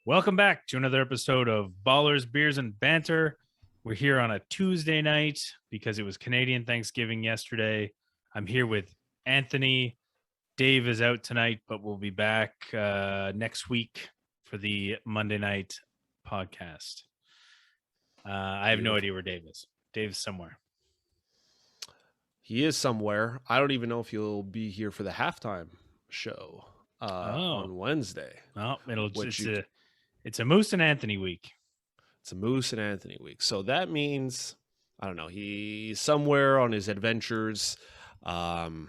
Welcome back to another episode of Ballers, Beers, and Banter. We're here on a Tuesday night because it was Canadian Thanksgiving yesterday. I'm here with Anthony. Dave is out tonight, but we'll be back next week for the Monday night podcast. I have no idea where Dave is. Dave's somewhere. He is somewhere. I don't even know if he'll be here for the halftime show on Wednesday. Oh, it's a Moose and Anthony week. It's a Moose and Anthony week. So that means, I don't know, he's somewhere on his adventures. Didn't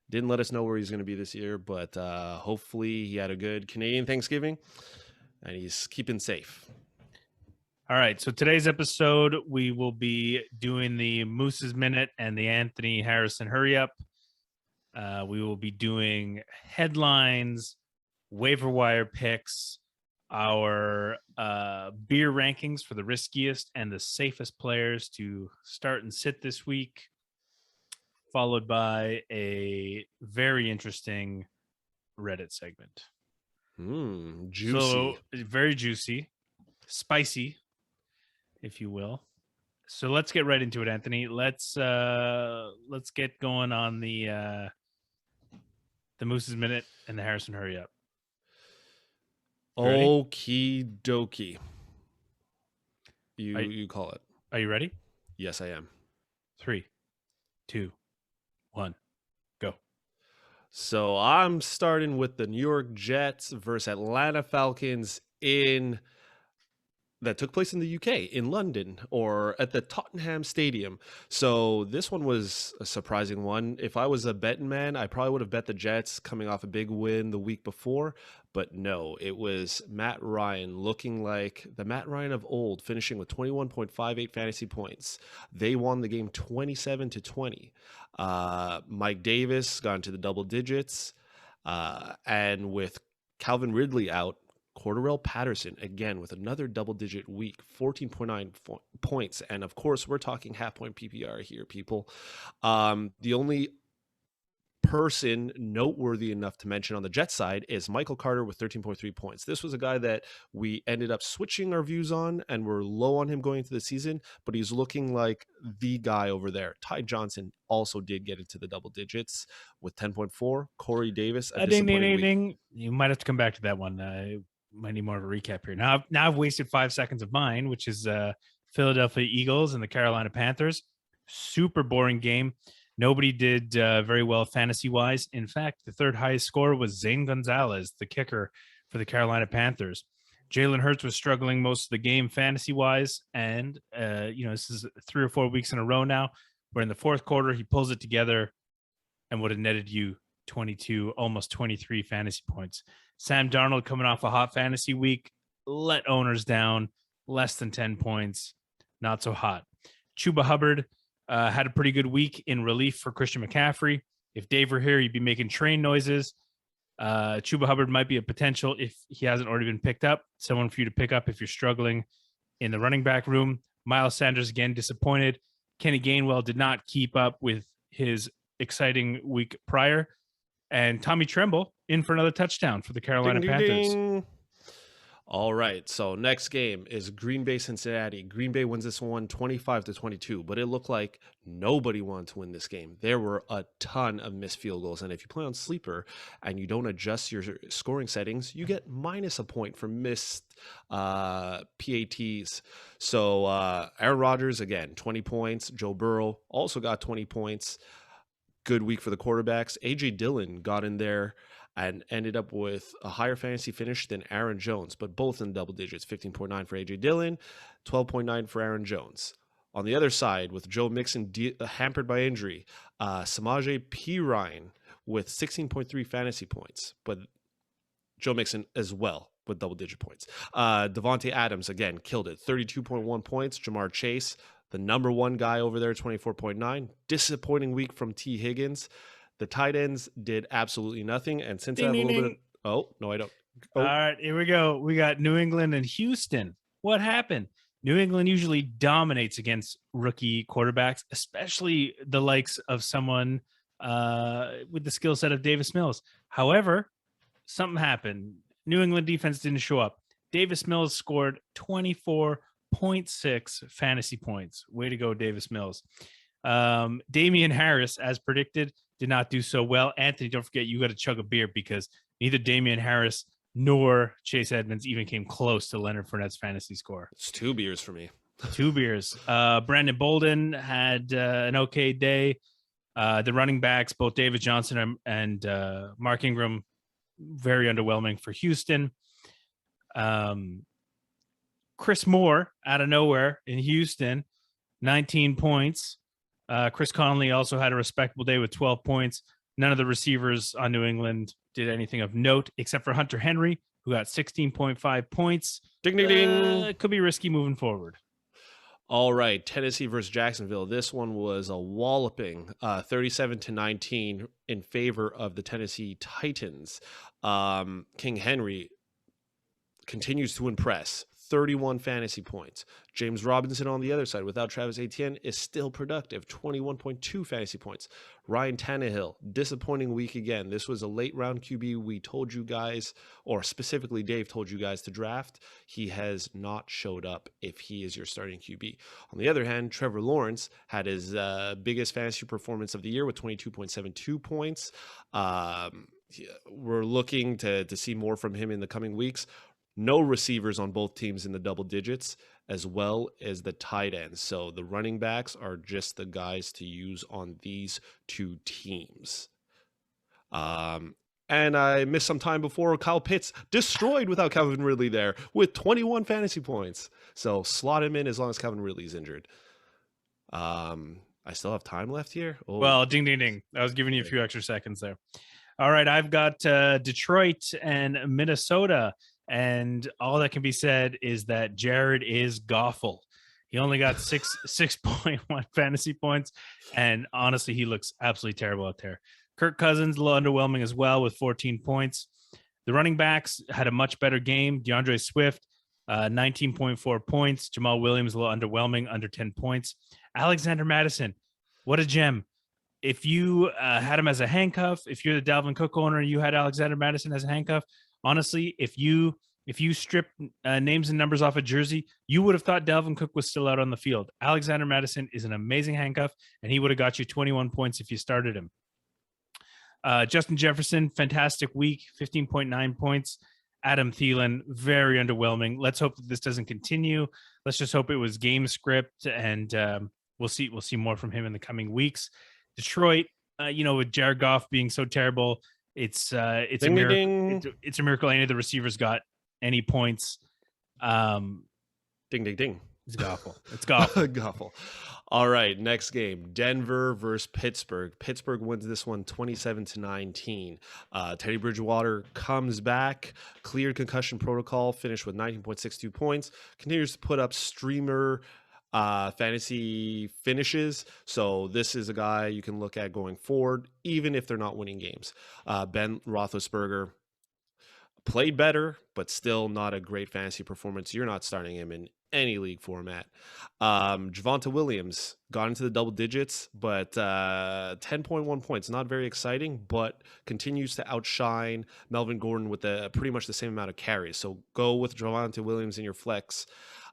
let us know where he's going to be this year, but hopefully he had a good Canadian Thanksgiving and he's keeping safe. All right, so today's episode, we will be doing the Moose's Minute and the Anthony Harrison Hurry Up. We will be doing headlines, waiver wire picks, our beer rankings for the riskiest and the safest players to start and sit this week, followed by a very interesting Reddit segment. Juicy. So, very juicy, spicy, if you will. So let's get right into it, Anthony. Let's get going on the Moose's Minute and the Harrison Hurry Up. Okie dokie. You call it. Are you ready? Yes, I am. 3, 2, 1, go. So I'm starting with the New York Jets versus Atlanta Falcons that took place in the UK, in London, or at the Tottenham Stadium. So this one was a surprising one. If I was a betting man, I probably would have bet the Jets coming off a big win the week before. But no, it was Matt Ryan looking like the Matt Ryan of old, finishing with 21.58 fantasy points. They won the game 27-20. Mike Davis got into the double digits. And with Calvin Ridley out, Cordarrelle Patterson, again, with another double-digit week, 14.9 points. And, of course, we're talking half-point PPR here, people. The only person noteworthy enough to mention on the Jets side is Michael Carter with 13.3 points. This was a guy that we ended up switching our views on, and we're low on him going into the season, but he's looking like the guy over there. Ty Johnson also did get into the double digits with 10.4. Corey Davis, a disappointing week. You might have to come back to that one. Might need more of a recap here. Now I've wasted 5 seconds of mine, which is Philadelphia Eagles and the Carolina Panthers. Super boring game. Nobody did very well fantasy-wise. In fact, the third highest score was Zane Gonzalez, the kicker for the Carolina Panthers. Jalen Hurts was struggling most of the game fantasy-wise, and this is 3 or 4 weeks in a row now, where in the fourth quarter he pulls it together and would have netted you 22, almost 23 fantasy points. Sam Darnold coming off a hot fantasy week, let owners down, less than 10 points, not so hot. Chuba Hubbard had a pretty good week in relief for Christian McCaffrey. If Dave were here, he'd be making train noises. Chuba Hubbard might be a potential, if he hasn't already been picked up, someone for you to pick up if you're struggling in the running back room. Miles Sanders, again, disappointed. Kenny Gainwell did not keep up with his exciting week prior. And Tommy Tremble in for another touchdown for the Carolina Panthers. Ding. All right, so next game is Green Bay Cincinnati. Green Bay wins this one 25-22, but it looked like nobody wanted to win this game. There were a ton of missed field goals, and if you play on Sleeper and you don't adjust your scoring settings, you get minus a point for missed PATs. So Aaron Rodgers, again, 20 points. Joe Burrow also got 20 points. Good week for the quarterbacks. A.J. Dillon got in there and ended up with a higher fantasy finish than Aaron Jones, but both in double digits, 15.9 for A.J. Dillon, 12.9 for Aaron Jones. On the other side, with Joe Mixon hampered by injury, Samaje Perine with 16.3 fantasy points, but Joe Mixon as well with double-digit points. Devontae Adams, again, killed it, 32.1 points. Jamar Chase, the number one guy over there, 24.9. Disappointing week from T. Higgins. The tight ends did absolutely nothing. And since I have a little bit of... Oh, no, I don't. Oh. All right, here we go. We got New England and Houston. What happened? New England usually dominates against rookie quarterbacks, especially the likes of someone with the skill set of Davis Mills. However, something happened. New England defense didn't show up. Davis Mills scored 24.6 fantasy points. Way to go, Davis Mills. Damien Harris, as predicted, did not do so well. Anthony, don't forget, you got to chug a beer because neither Damien Harris nor Chase Edmonds even came close to Leonard Fournette's fantasy score. It's 2 beers for me. 2 beers. Brandon Bolden had an okay day. The running backs, both David Johnson and Mark Ingram, very underwhelming for Houston. Chris Moore out of nowhere in Houston, 19 points. Chris Conley also had a respectable day with 12 points. None of the receivers on New England did anything of note except for Hunter Henry, who got 16.5 points. Ding, ding, ding. It could be risky moving forward. All right, Tennessee versus Jacksonville. This one was a walloping, 37-19 in favor of the Tennessee Titans. King Henry continues to impress. 31 fantasy points. James Robinson on the other side, without Travis Etienne, is still productive. 21.2 fantasy points. Ryan Tannehill, disappointing week again. This was a late round QB we told you guys, or specifically Dave told you guys to draft. He has not showed up if he is your starting QB. On the other hand, Trevor Lawrence had his biggest fantasy performance of the year with 22.72 points. We're looking to see more from him in the coming weeks. No receivers on both teams in the double digits, as well as the tight ends. So the running backs are just the guys to use on these 2 teams. And I missed some time before. Kyle Pitts destroyed without Calvin Ridley there with 21 fantasy points. So slot him in as long as Calvin Ridley's injured. I still have time left here. Oh. Well, ding, ding, ding. I was giving you a few extra seconds there. All right, I've got Detroit and Minnesota. And all that can be said is that Jared is Goffle. He only got 6.1 fantasy points. And honestly, he looks absolutely terrible out there. Kirk Cousins, a little underwhelming as well with 14 points. The running backs had a much better game. DeAndre Swift, 19.4 points. Jamal Williams, a little underwhelming, under 10 points. Alexander Madison, what a gem. If you had him as a handcuff, if you're the Dalvin Cook owner, you had Alexander Madison as a handcuff, honestly, if you strip names and numbers off a jersey, you would have thought Dalvin Cook was still out on the field. Alexander Madison is an amazing handcuff, and he would have got you 21 points if you started him. Justin Jefferson, fantastic week, 15.9 points. Adam Thielen, very underwhelming. Let's hope that this doesn't continue. Let's just hope it was game script, and we'll see more from him in the coming weeks. Detroit, with Jared Goff being so terrible, it's a miracle. It's a miracle any of the receivers got any points. Ding, ding, ding. It's Goffle. It's Goffle. Goffle. All right, next game, Denver versus Pittsburgh. Pittsburgh wins this one 27-19. Teddy Bridgewater comes back, cleared concussion protocol, finished with 19.62 points, continues to put up streamer fantasy finishes. So this is a guy you can look at going forward, even if they're not winning games. Ben Roethlisberger played better, but still not a great fantasy performance. You're not starting him in any league format. Javonte Williams got into the double digits, but 10.1 points, not very exciting, but continues to outshine Melvin Gordon with pretty much the same amount of carries. So go with Javonte Williams in your flex.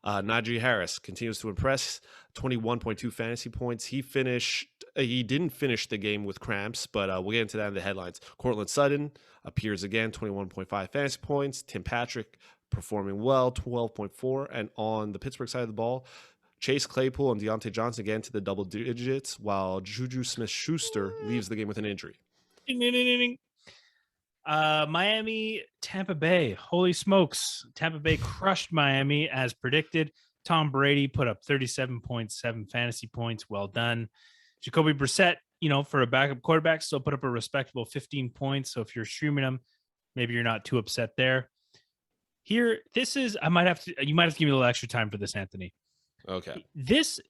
Najee Harris continues to impress, 21.2 fantasy points. He didn't finish the game with cramps, but we'll get into that in the headlines. Cortland Sutton appears again, 21.5 fantasy points. Tim Patrick performing well, 12.4. And on the Pittsburgh side of the ball, Chase Claypool and Deontay Johnson get into the double digits, while JuJu Smith-Schuster leaves the game with an injury. Ding, ding, ding, ding. Miami, Tampa Bay. Holy smokes. Tampa Bay crushed Miami as predicted. Tom Brady put up 37.7 fantasy points. Well done. Jacoby Brissett, for a backup quarterback, still put up a respectable 15 points. So if you're streaming him, maybe you're not too upset there. Here, you might have to give me a little extra time for this, Anthony. Okay.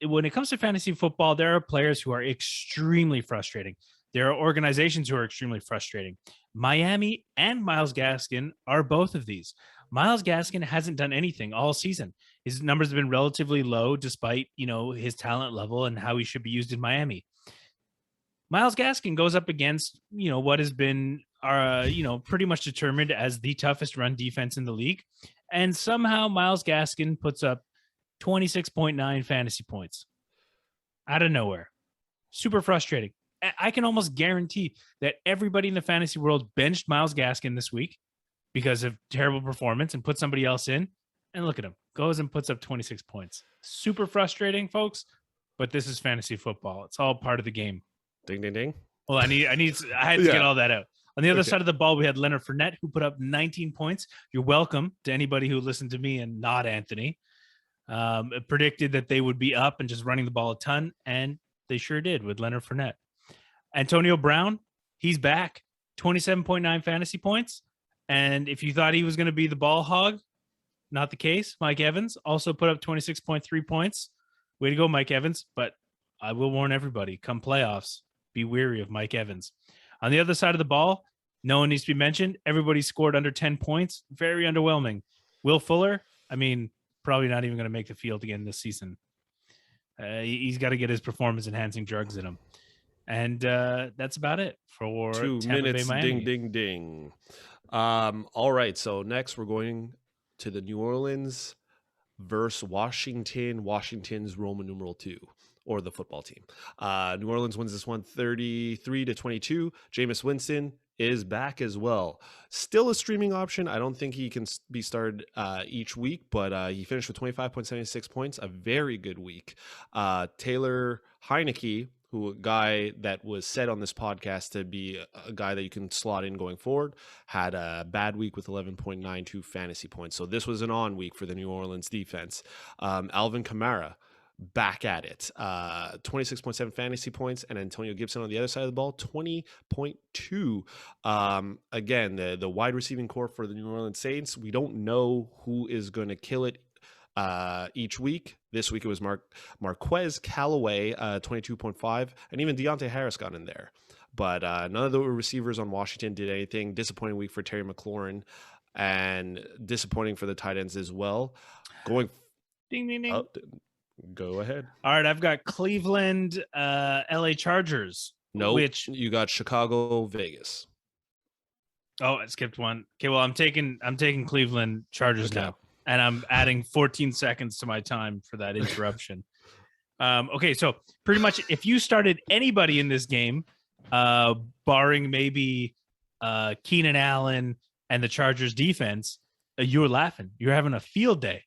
When it comes to fantasy football, there are players who are extremely frustrating. There are organizations who are extremely frustrating. Miami and Myles Gaskin are both of these. Myles Gaskin hasn't done anything all season. His numbers have been relatively low despite, his talent level and how he should be used in Miami. Myles Gaskin goes up against, what has been are, pretty much determined as the toughest run defense in the league. And somehow Myles Gaskin puts up 26.9 fantasy points out of nowhere. Super frustrating. I can almost guarantee that everybody in the fantasy world benched Myles Gaskin this week because of terrible performance and put somebody else in. And look at him. Goes and puts up 26 points. Super frustrating, folks. But this is fantasy football. It's all part of the game. Ding, ding, ding. Well, I had to get all that out. On the other side of the ball, we had Leonard Fournette, who put up 19 points. You're welcome to anybody who listened to me and not Anthony. Predicted that they would be up and just running the ball a ton, and they sure did with Leonard Fournette. Antonio Brown, he's back. 27.9 fantasy points. And if you thought he was going to be the ball hog, not the case. Mike Evans also put up 26.3 points. Way to go, Mike Evans. But I will warn everybody, come playoffs, be wary of Mike Evans. On the other side of the ball, no one needs to be mentioned. Everybody scored under 10 points. Very underwhelming. Will Fuller, probably not even going to make the field again this season. He's got to get his performance-enhancing drugs in him. And that's about it for 2 Tampa minutes. Bay, Miami. Ding, ding, ding. All right. So next we're going to the New Orleans versus Washington. Washington's Roman numeral 2, or the football team. New Orleans wins this one 33-22. Jameis Winston is back as well. Still a streaming option. I don't think he can be started each week, but he finished with 25.76 points. A very good week. Taylor Heineke, a guy that was said on this podcast to be a guy that you can slot in going forward, had a bad week with 11.92 fantasy points. So this was an on week for the New Orleans defense. Alvin Kamara, back at it. 26.7 fantasy points, and Antonio Gibson on the other side of the ball, 20.2. Again, the wide receiving core for the New Orleans Saints, we don't know who is going to kill it each week. This week it was Marquez Callaway, 22.5, and even Deontay Harris got in there. But none of the receivers on Washington did anything. Disappointing week for Terry McLaurin, and disappointing for the tight ends as well. Ding, ding, ding. Go ahead. All right, I've got Cleveland, LA Chargers. No, which you got Chicago, Vegas. Oh, I skipped one. Okay, well, I'm taking Cleveland Chargers now, and I'm adding 14 seconds to my time for that interruption. Okay, so pretty much if you started anybody in this game, barring maybe Keenan Allen and the Chargers defense, you were laughing. You're having a field day.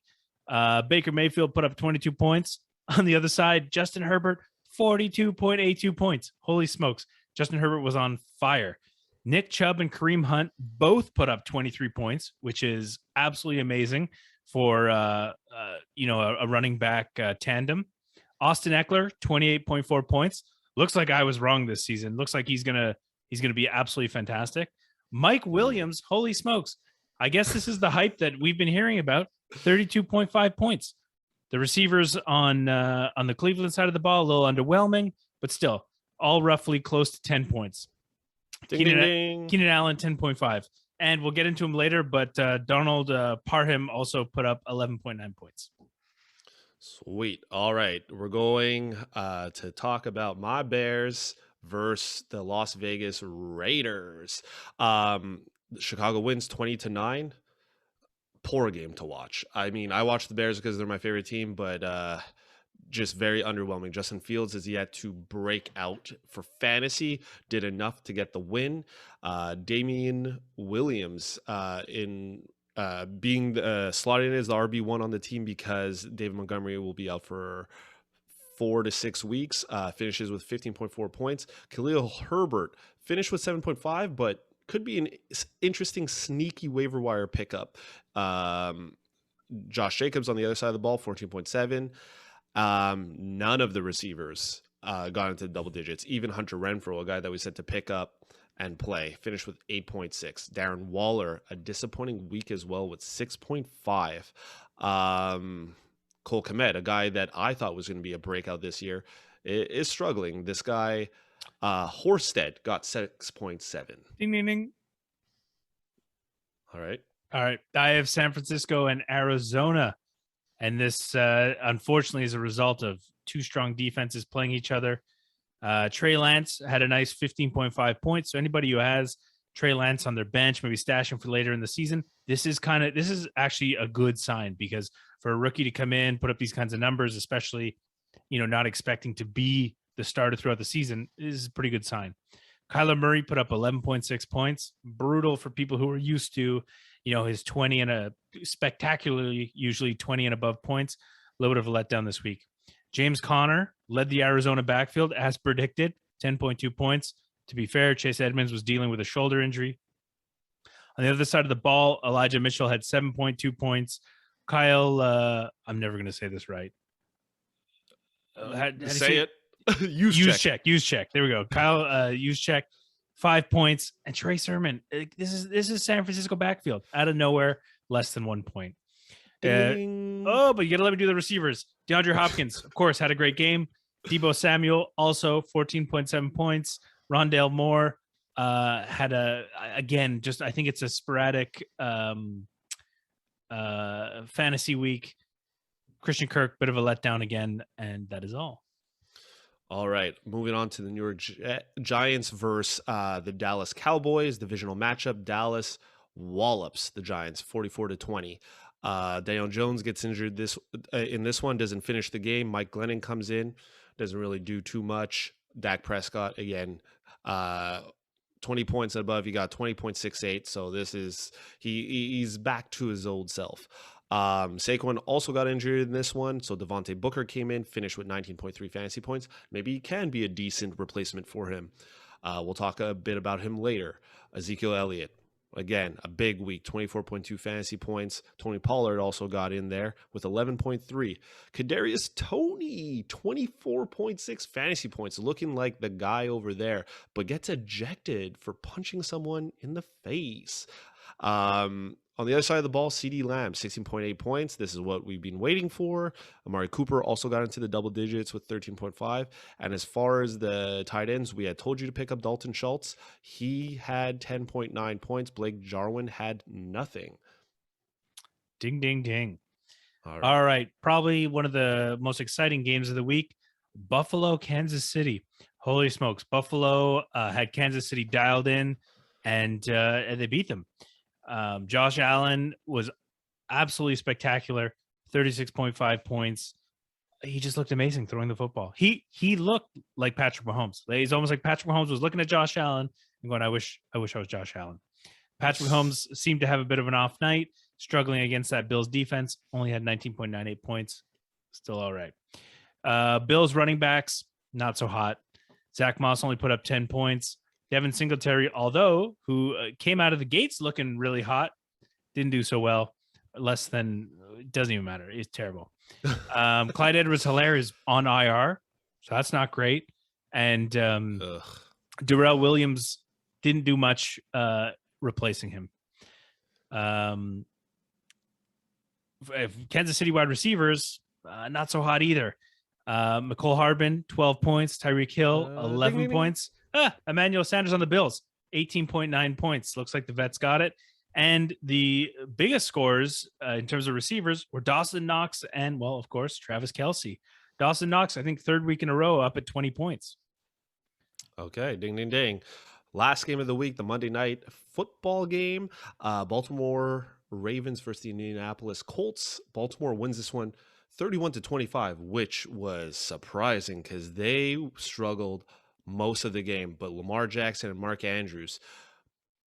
Baker Mayfield put up 22 points. On the other side, Justin Herbert, 42.82 points. Holy smokes. Justin Herbert was on fire. Nick Chubb and Kareem Hunt both put up 23 points, which is absolutely amazing for a running back tandem. Austin Eckler, 28.4 points. Looks like I was wrong this season. Looks like he's gonna be absolutely fantastic. Mike Williams, holy smokes. I guess this is the hype that we've been hearing about. 32.5 points. The receivers on the Cleveland side of the ball, a little underwhelming, but still all roughly close to 10 points. Keenan Allen, 10.5. And we'll get into him later, but Donald Parham also put up 11.9 points. Sweet. All right. We're going to talk about my Bears versus the Las Vegas Raiders. Chicago wins 20-9. Poor game to watch. I mean, I watch the Bears because they're my favorite team, but just very underwhelming. Justin Fields is yet to break out for fantasy, did enough to get the win. Damien Williams in being slotted in as the RB1 on the team because David Montgomery will be out for 4 to 6 weeks, finishes with 15.4 points. Khalil Herbert finished with 7.5, but could be an interesting sneaky waiver wire pickup. Josh Jacobs on the other side of the ball, 14.7. None of the receivers got into double digits. Even Hunter Renfrow, a guy that we said to pick up and play, finished with 8.6. Darren Waller, a disappointing week as well with 6.5. Cole Kmet, a guy that I thought was going to be a breakout this year, is struggling. This guy, Horsted, got 6.7. Ding, ding, ding. All right. I have San Francisco and Arizona. And this, unfortunately, is a result of two strong defenses playing each other. Trey Lance had a nice 15.5 points. So anybody who has Trey Lance on their bench, maybe stash him for later in the season. This is actually a good sign, because for a rookie to come in, put up these kinds of numbers, especially, not expecting to be the starter throughout the season, is a pretty good sign. Kyler Murray put up 11.6 points. Brutal for people who are used to, his 20 and a spectacularly, usually 20 and above points. A little bit of a letdown this week. James Conner led the Arizona backfield as predicted, 10.2 points. To be fair, Chase Edmonds was dealing with a shoulder injury. On the other side of the ball, Elijah Mitchell had 7.2 points. Kyle, I'm never going to say this right. Say it. Use check. There we go. Kyle, use check, 5 points. And Trey Sermon, this is San Francisco backfield out of nowhere, less than 1 point. But you got to let me do the receivers. DeAndre Hopkins, of course, had a great game. Deebo Samuel, also 14.7 points. Rondale Moore had I think it's a sporadic fantasy week. Christian Kirk, bit of a letdown again, and that is all. All right, moving on to the New York Giants versus the Dallas Cowboys divisional matchup. Dallas wallops the Giants 44-20. Daniel Jones gets injured in this one, doesn't finish the game. Mike Glennon comes in, doesn't really do too much. Dak Prescott again, 20 points and above. He got 20.68. So this is he's back to his old self. Saquon also got injured in this one, so Devontae Booker came in, finished with 19.3 fantasy points. Maybe he can be a decent replacement for him. We'll talk a bit about him later. Ezekiel Elliott, again, a big week, 24.2 fantasy points. Tony Pollard also got in there with 11.3. Kadarius Toney, 24.6 fantasy points, looking like the guy over there, but gets ejected for punching someone in the face. On the other side of the ball, CeeDee Lamb, 16.8 points. This is what we've been waiting for. Amari Cooper also got into the double digits with 13.5. And as far as the tight ends, we had told you to pick up Dalton Schultz. He had 10.9 points. Blake Jarwin had nothing. Ding, ding, ding. All right. Probably one of the most exciting games of the week. Buffalo, Kansas City. Holy smokes. Buffalo had Kansas City dialed in, and they beat them. Josh Allen was absolutely spectacular, 36.5 points. He just looked amazing throwing the football. He looked like Patrick Mahomes. He's almost like Patrick Mahomes was looking at Josh Allen and going, I wish I was Josh Allen. Patrick Mahomes seemed to have a bit of an off night, struggling against that Bills defense, only had 19.98 points. Still all right. Bills running backs, not so hot. Zach Moss only put up 10 points. Devin Singletary, who came out of the gates looking really hot, didn't do so well. Less than, doesn't even matter. It's terrible. Clyde Edwards-Helaire is on IR, so that's not great. And Darrel Williams didn't do much replacing him. Kansas City wide receivers, not so hot either. McCole Harbin, 12 points. Tyreek Hill, 11 points. Emmanuel Sanders on the Bills, 18.9 points. Looks like the vets got it. And the biggest scores in terms of receivers were Dawson Knox and, well, of course, Travis Kelce. Dawson Knox, I think, third week in a row up at 20 points. Okay, ding, ding, ding. Last game of the week, the Monday night football game. Baltimore Ravens versus the Indianapolis Colts. Baltimore wins this one 31-25, which was surprising because they struggled most of the game, but Lamar Jackson and Mark Andrews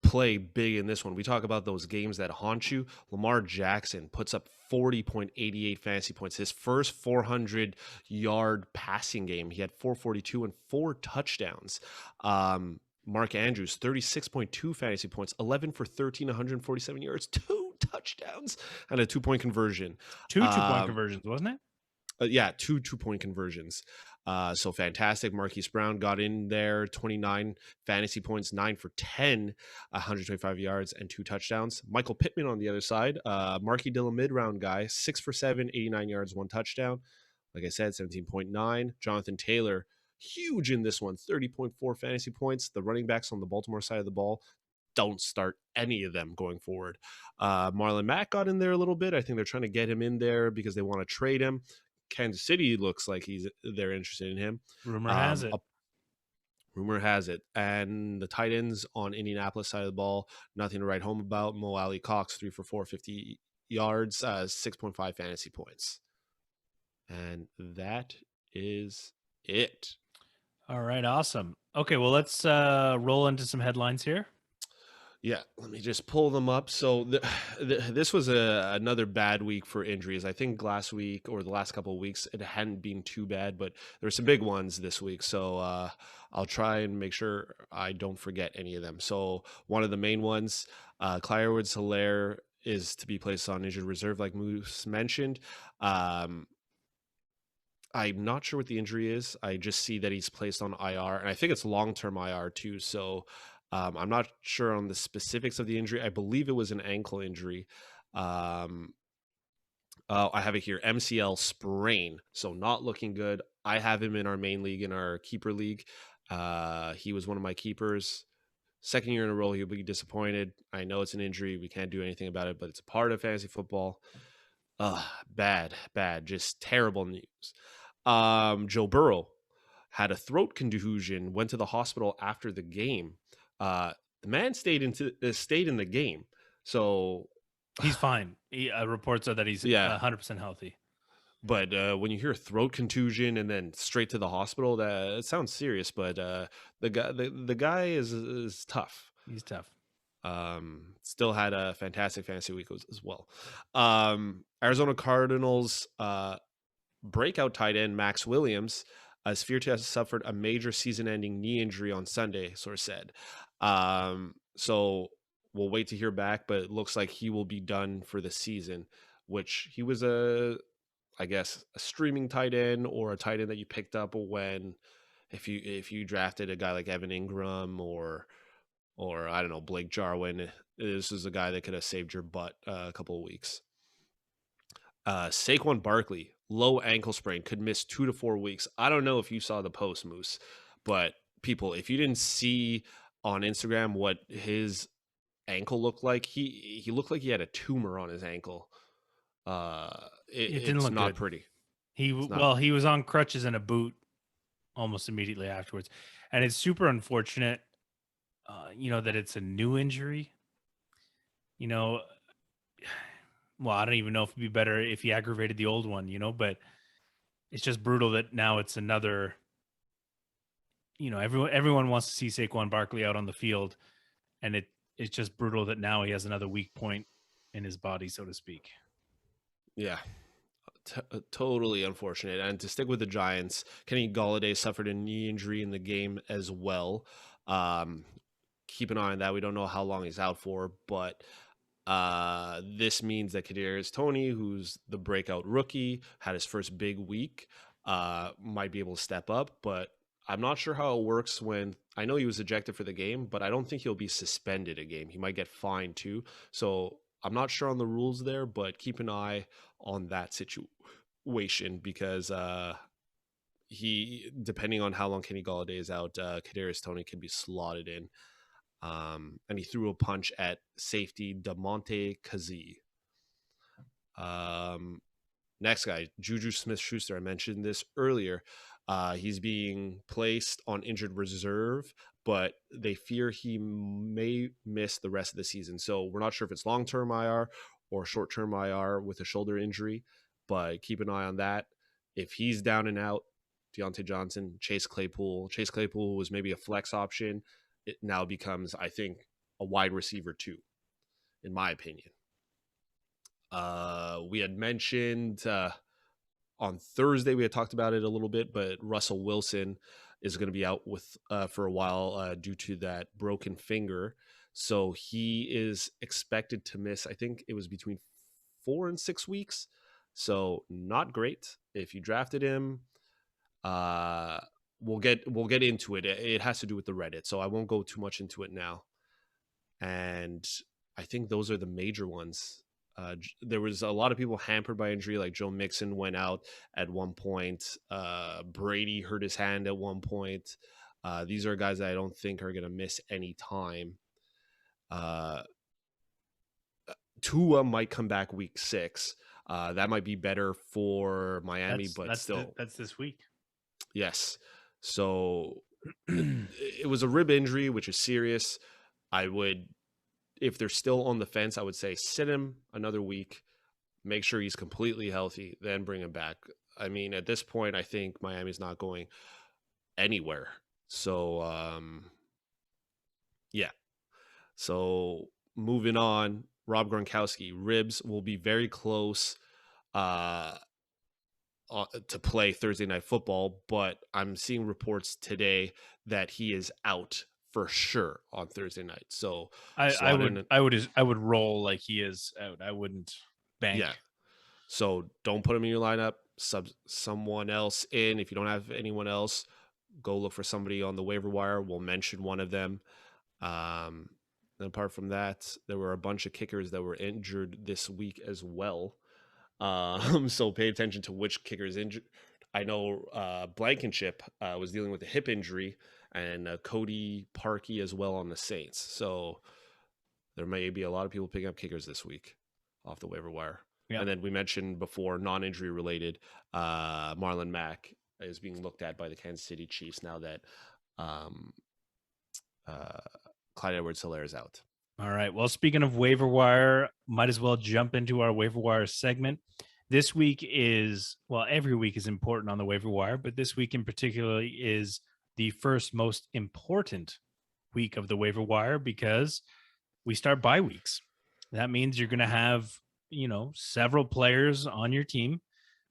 play big in this one. We talk about those games that haunt you. Lamar Jackson puts up 40.88 fantasy points. His first 400-yard passing game. He had 442 and 4 touchdowns. Mark Andrews, 36.2 fantasy points, 11 for 13, 147 yards, 2 touchdowns, and a 2-point conversion. Two 2-point conversions, wasn't it? Yeah, 2 2-point conversions. So fantastic. Marquise Brown got in there, 29 fantasy points, 9 for 10, 125 yards, and 2 touchdowns. Michael Pittman on the other side, Marquis Dillon mid-round guy, 6 for 7, 89 yards, 1 touchdown. Like I said, 17.9. Jonathan Taylor, huge in this one, 30.4 fantasy points. The running backs on the Baltimore side of the ball, don't start any of them going forward. Marlon Mack got in there a little bit. I think they're trying to get him in there because they want to trade him. Kansas City looks like they're interested in him. Rumor has it. Rumor has it. And the tight ends on Indianapolis side of the ball, nothing to write home about. Mo Ali Cox, 3 for 450 yards, 6.5 fantasy points. And that is it. All right, awesome. Okay, well, let's roll into some headlines here. Yeah, let me just pull them up. So this was another bad week for injuries. I think last week or the last couple of weeks it hadn't been too bad, but there were some big ones this week. So I'll try and make sure I don't forget any of them. So one of the main ones, Clyde Edwards-Helaire is to be placed on injured reserve, like Moose mentioned. I'm not sure what the injury is. I just see that he's placed on IR, and I think it's long-term IR too. So I'm not sure on the specifics of the injury. I believe it was an ankle injury. I have it here, MCL sprain. So not looking good. I have him in our main league, in our keeper league. He was one of my keepers. Second year in a row, he'll be disappointed. I know it's an injury. We can't do anything about it, but it's a part of fantasy football. Bad. Just terrible news. Joe Burrow had a throat contusion, went to the hospital after the game. The man stayed in the game, so he's fine. Reports are that he's 100% healthy. But when you hear throat contusion and then straight to the hospital, that it sounds serious. But the guy is tough. He's tough. Still had a fantastic fantasy week as well. Arizona Cardinals breakout tight end Maxx Williams is feared to have suffered a major season-ending knee injury on Sunday, source said. So we'll wait to hear back, but it looks like he will be done for the season, which he was a streaming tight end or a tight end that you picked up when if you drafted a guy like Evan Ingram or I don't know, Blake Jarwin. This is a guy that could have saved your butt a couple of weeks. Saquon Barkley, low ankle sprain, could miss 2 to 4 weeks. I don't know if you saw the post, Moose, but people, if you didn't see on Instagram what his ankle looked like, he looked like he had a tumor on his ankle. It didn't look not good. pretty. He was on crutches and a boot almost immediately afterwards, and it's super unfortunate. That it's a new injury. Well, I don't even know if it'd be better if he aggravated the old one, but it's just brutal that now it's another. Everyone wants to see Saquon Barkley out on the field, and it's just brutal that now he has another weak point in his body, so to speak. Yeah. Totally unfortunate. And to stick with the Giants, Kenny Golladay suffered a knee injury in the game as well. Keep an eye on that. We don't know how long he's out for, but this means that Kadarius Toney, who's the breakout rookie, had his first big week, might be able to step up, but I'm not sure how it works when I know he was ejected for the game, but I don't think he'll be suspended a game. He might get fined too. So I'm not sure on the rules there, but keep an eye on that situation because he, depending on how long Kenny Golladay is out, Kadarius Toney can be slotted in. And he threw a punch at safety Devontae Kazee. Next guy, JuJu Smith-Schuster. I mentioned this earlier. He's being placed on injured reserve, but they fear he may miss the rest of the season. So we're not sure if it's long-term IR or short-term IR with a shoulder injury, but keep an eye on that. If he's down and out, Deontay Johnson, Chase Claypool. Chase Claypool was maybe a flex option. It now becomes, I think, a wide receiver too, in my opinion. We had mentioned on Thursday, we had talked about it a little bit, but Russell Wilson is going to be out with for a while due to that broken finger. So he is expected to miss, I think it was between 4 and 6 weeks. So not great. If you drafted him, we'll get into it. It has to do with the Reddit, so I won't go too much into it now. And I think those are the major ones. There was a lot of people hampered by injury, like Joe Mixon went out at one point. Brady hurt his hand at one point. These are guys that I don't think are going to miss any time. Tua might come back week 6. That might be better for Miami, but that's still. that's this week. Yes. So It was a rib injury, which is serious. I would, if they're still on the fence, I would say sit him another week, make sure he's completely healthy, then bring him back. I mean, at this point, I think Miami's not going anywhere. So, yeah. So moving on, Rob Gronkowski, ribs will be very close uh, to play Thursday Night Football, but I'm seeing reports today that he is out for sure on Thursday night. So I would roll like he is out. I wouldn't bank. Yeah. So don't put him in your lineup. Sub someone else in. If you don't have anyone else, go look for somebody on the waiver wire. We'll mention one of them. And apart from that, there were a bunch of kickers that were injured this week as well. So pay attention to which kicker is injured. I know Blankenship was dealing with a hip injury, and Cody Parkey as well on the Saints. So there may be a lot of people picking up kickers this week off the waiver wire. Yep. And then we mentioned before, non-injury related, Marlon Mack is being looked at by the Kansas City Chiefs now that Clyde Edwards-Helaire is out. All right. Well, speaking of waiver wire, might as well jump into our waiver wire segment. This week is, well, every week is important on the waiver wire, but this week in particular is the first most important week of the waiver wire because we start bye weeks. That means you're going to have, several players on your team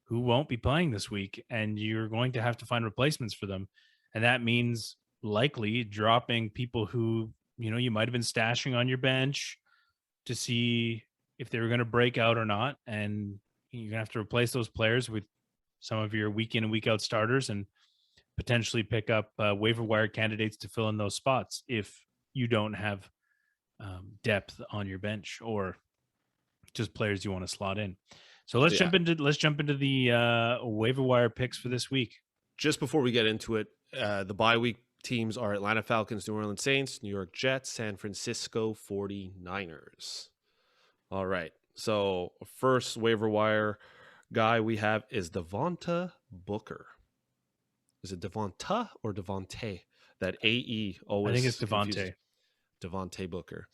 who won't be playing this week, and you're going to have to find replacements for them. And that means likely dropping people who, you might have been stashing on your bench to see if they were going to break out or not. And you're going to have to replace those players with some of your week in and week out starters and potentially pick up waiver wire candidates to fill in those spots if you don't have depth on your bench or just players you want to slot in. So let's jump into the waiver wire picks for this week. Just before we get into it, the bye week teams are Atlanta Falcons, New Orleans Saints, New York Jets, San Francisco 49ers. All right. So first waiver wire guy we have is Devonta Booker. Is it Devonta or Devontae? That AE always. I think it's Devontae. Devontae Booker.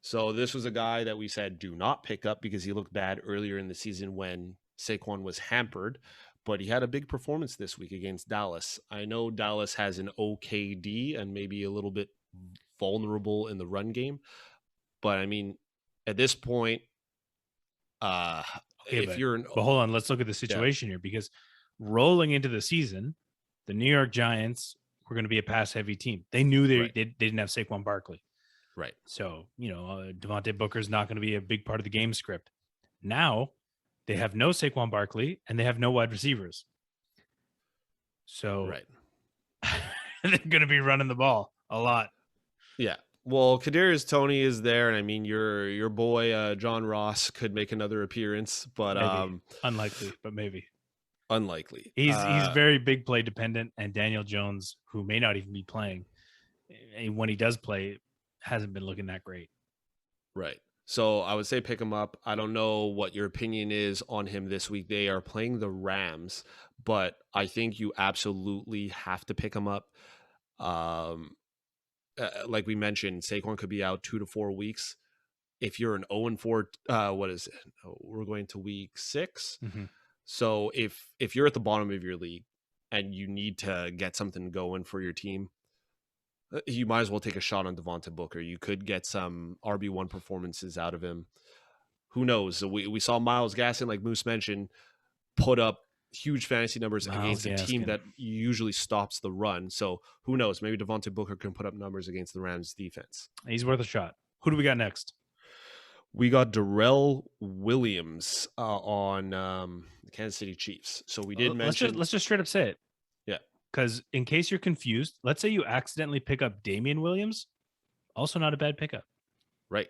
So this was a guy that we said do not pick up because he looked bad earlier in the season when Saquon was hampered, but he had a big performance this week against Dallas. I know Dallas has an OKD and maybe a little bit vulnerable in the run game, but I mean, at this point, but hold on, let's look at the situation here because rolling into the season, the New York Giants were going to be a pass-heavy team. They knew they didn't have Saquon Barkley. Right. So, Devontae Booker is not going to be a big part of the game script. Now, they have no Saquon Barkley and they have no wide receivers. So, they're going to be running the ball a lot. Yeah. Well, Kadarius Toney is there, and I mean your boy John Ross could make another appearance, but maybe. Unlikely, but maybe. Unlikely. He's very big play dependent, and Daniel Jones, who may not even be playing, when he does play, hasn't been looking that great. Right. So I would say pick him up. I don't know what your opinion is on him this week. They are playing the Rams, but I think you absolutely have to pick him up. Like we mentioned, Saquon could be out 2 to 4 weeks. If you're an 0-4, what is it? We're going to week 6. Mm-hmm. So if you're at the bottom of your league and you need to get something going for your team, you might as well take a shot on Devonta Booker. You could get some RB1 performances out of him. Who knows? So we saw Myles Gaskin, like Moose mentioned, put up huge fantasy numbers against a team that usually stops the run. So who knows? Maybe Devonta Booker can put up numbers against the Rams defense. He's worth a shot. Who do we got next? We got Darrel Williams on the Kansas City Chiefs. So we did mention. Let's just straight up say it. Yeah. Because in case you're confused, let's say you accidentally pick up Damien Williams. Also not a bad pickup. Right.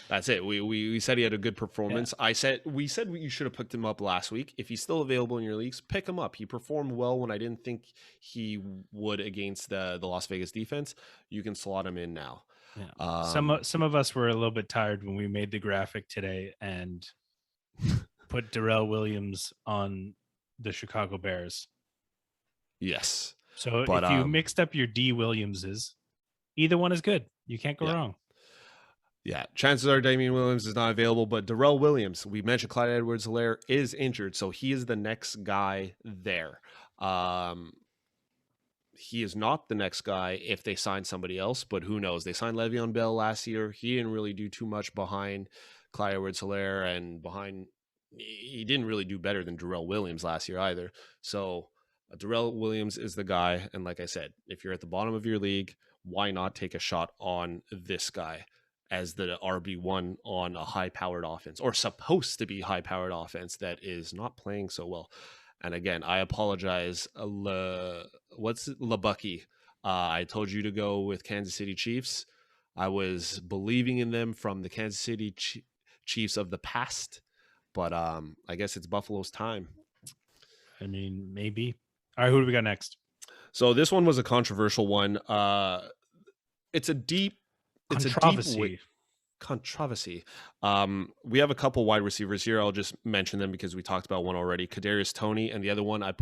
That's it. We said he had a good performance. Yeah. We said you should have picked him up last week. If he's still available in your leagues, pick him up. He performed well when I didn't think he would against the Las Vegas defense. You can slot him in now. Yeah. Some of us were a little bit tired when we made the graphic today and put Darrel Williams on the Chicago Bears. Yes. So But if you mixed up your D Williamses, either one is good. You can't go yeah. wrong. Yeah, chances are Damien Williams is not available, but Darrel Williams, we mentioned Clyde Edwards-Helaire is injured, so he is the next guy there. He is not the next guy if they sign somebody else, but who knows? They signed Le'Veon Bell last year. He didn't really do too much behind Clyde Edwards-Helaire, and he didn't really do better than Darrel Williams last year either. So Darrel Williams is the guy, and like I said, if you're at the bottom of your league, why not take a shot on this guy as the RB1 on a high-powered offense, or supposed to be high-powered offense that is not playing so well. And again, I apologize. What's LaBucky? I told you to go with Kansas City Chiefs. I was believing in them from the Kansas City Chiefs of the past, but I guess it's Buffalo's time. I mean, maybe. All right, who do we got next? So this one was a controversial one. It's a deep controversy. We have a couple wide receivers here. I'll just mention them because we talked about one already. Kadarius Toney, and the other one I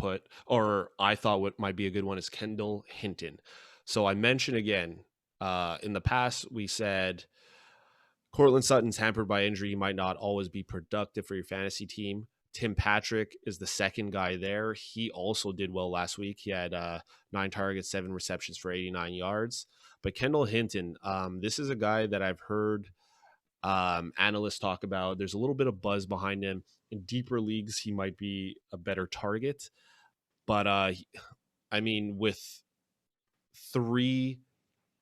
thought what might be a good one is Kendall Hinton. So I mentioned again, in the past we said Courtland Sutton's hampered by injury. He might not always be productive for your fantasy team. Tim Patrick is the second guy there. He also did well last week. He had 9 targets, 7 receptions for 89 yards. But Kendall Hinton, this is a guy that I've heard analysts talk about. There's a little bit of buzz behind him. In deeper leagues, he might be a better target. But I mean, with three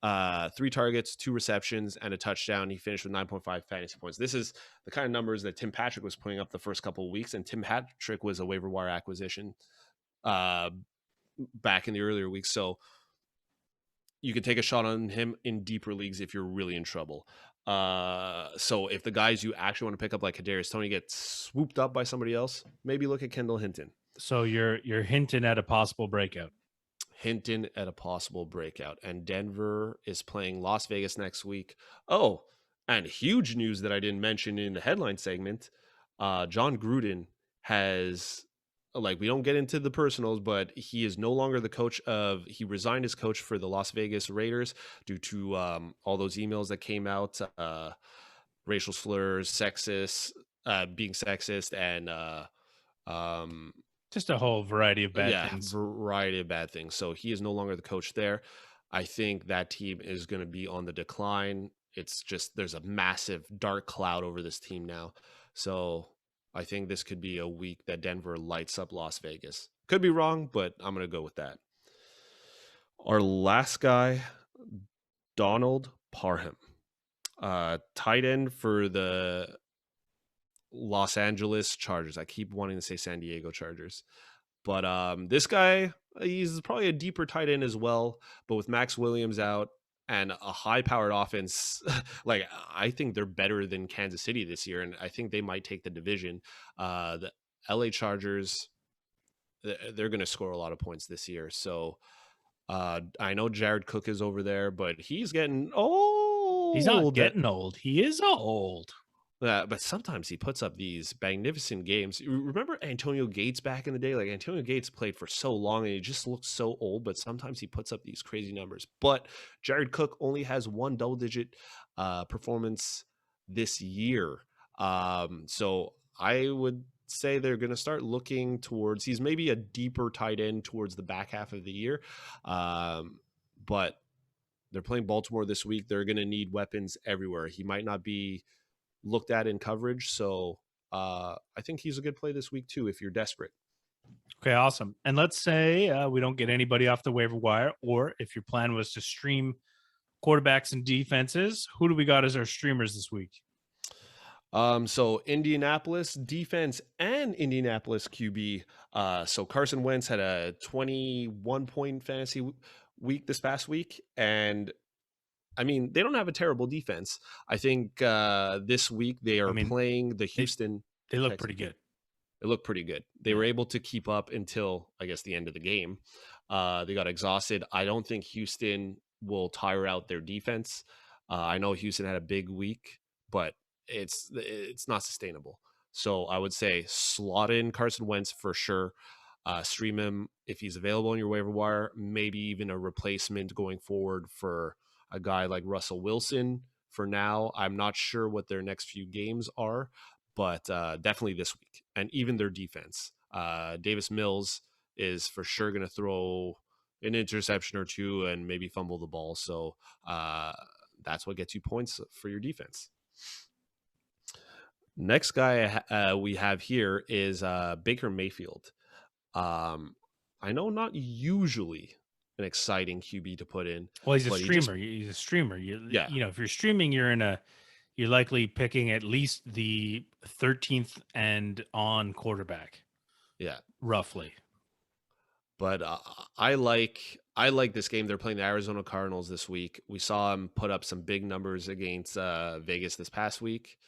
targets, 2 receptions, and a touchdown, he finished with 9.5 fantasy points. This is the kind of numbers that Tim Patrick was putting up the first couple of weeks, and Tim Patrick was a waiver wire acquisition back in the earlier weeks. So you can take a shot on him in deeper leagues if you're really in trouble. So if the guys you actually want to pick up, like Kadarius Toney, get swooped up by somebody else, maybe look at Kendall Hinton. So you're hinting at a possible breakout. Hinton at a possible breakout. And Denver is playing Las Vegas next week. Oh, and huge news that I didn't mention in the headline segment. John Gruden has, like, we don't get into the personals, but he is no longer the coach he resigned as coach for the Las Vegas Raiders due to all those emails that came out, racial slurs, being sexist, and just a whole variety of bad things. Variety of bad things. So he is no longer the coach there. I think that team is going to be on the decline. It's just, there's a massive dark cloud over this team now. So I think this could be a week that Denver lights up Las Vegas. Could be wrong, but I'm going to go with that. Our last guy, Donald Parham, tight end for the Los Angeles Chargers. I keep wanting to say San Diego Chargers. But this guy, he's probably a deeper tight end as well. But with Maxx Williams out and a high-powered offense, like, I think they're better than Kansas City this year, and I think they might take the division. The LA Chargers, they're going to score a lot of points this year. So I know Jared Cook is over there, but he's getting old. He's not getting old. He is old. But sometimes he puts up these magnificent games. Remember Antonio Gates back in the day? Like, Antonio Gates played for so long and he just looked so old, but sometimes he puts up these crazy numbers. But Jared Cook only has 1 double-digit performance this year. So I would say they're going to start looking towards, he's maybe a deeper tight end towards the back half of the year. But they're playing Baltimore this week. They're going to need weapons everywhere. He might not be looked at in coverage. So I think he's a good play this week too, if you're desperate. Okay, awesome. And let's say we don't get anybody off the waiver wire, or if your plan was to stream quarterbacks and defenses, who do we got as our streamers this week? So Indianapolis defense and Indianapolis QB. So Carson Wentz had a 21-point fantasy week this past week, and I mean, they don't have a terrible defense. I think this week they are playing the Houston. They look pretty good. They look pretty good. They were able to keep up until, I guess, the end of the game. They got exhausted. I don't think Houston will tire out their defense. I know Houston had a big week, but it's not sustainable. So I would say slot in Carson Wentz for sure. Stream him if he's available on your waiver wire, maybe even a replacement going forward for a guy like Russell Wilson. For now, I'm not sure what their next few games are, but definitely this week. And even their defense. Davis Mills is for sure going to throw an interception or two and maybe fumble the ball. So that's what gets you points for your defense. Next guy we have here is Baker Mayfield. I know not usually an exciting QB to put in. Well, he's a streamer. He's a streamer. You know, if you're streaming, you're likely picking at least the 13th and on quarterback. Yeah, roughly. But I like this game. They're playing the Arizona Cardinals this week. We saw him put up some big numbers against Vegas this past week,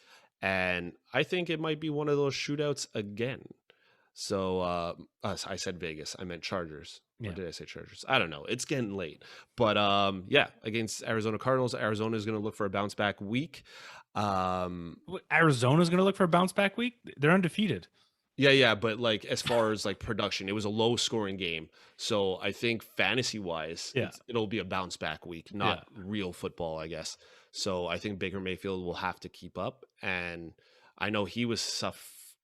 and I think it might be one of those shootouts again. So I said Vegas. I meant Chargers. Yeah. Or did I say Chargers? I don't know. It's getting late. But yeah, against Arizona Cardinals, Arizona is going to look for a bounce back week. Arizona's going to look for a bounce back week? They're undefeated. Yeah, but like as far as like production, it was a low scoring game. So I think fantasy wise, it'll be a bounce back week, not real football, I guess. So I think Baker Mayfield will have to keep up. And I know he was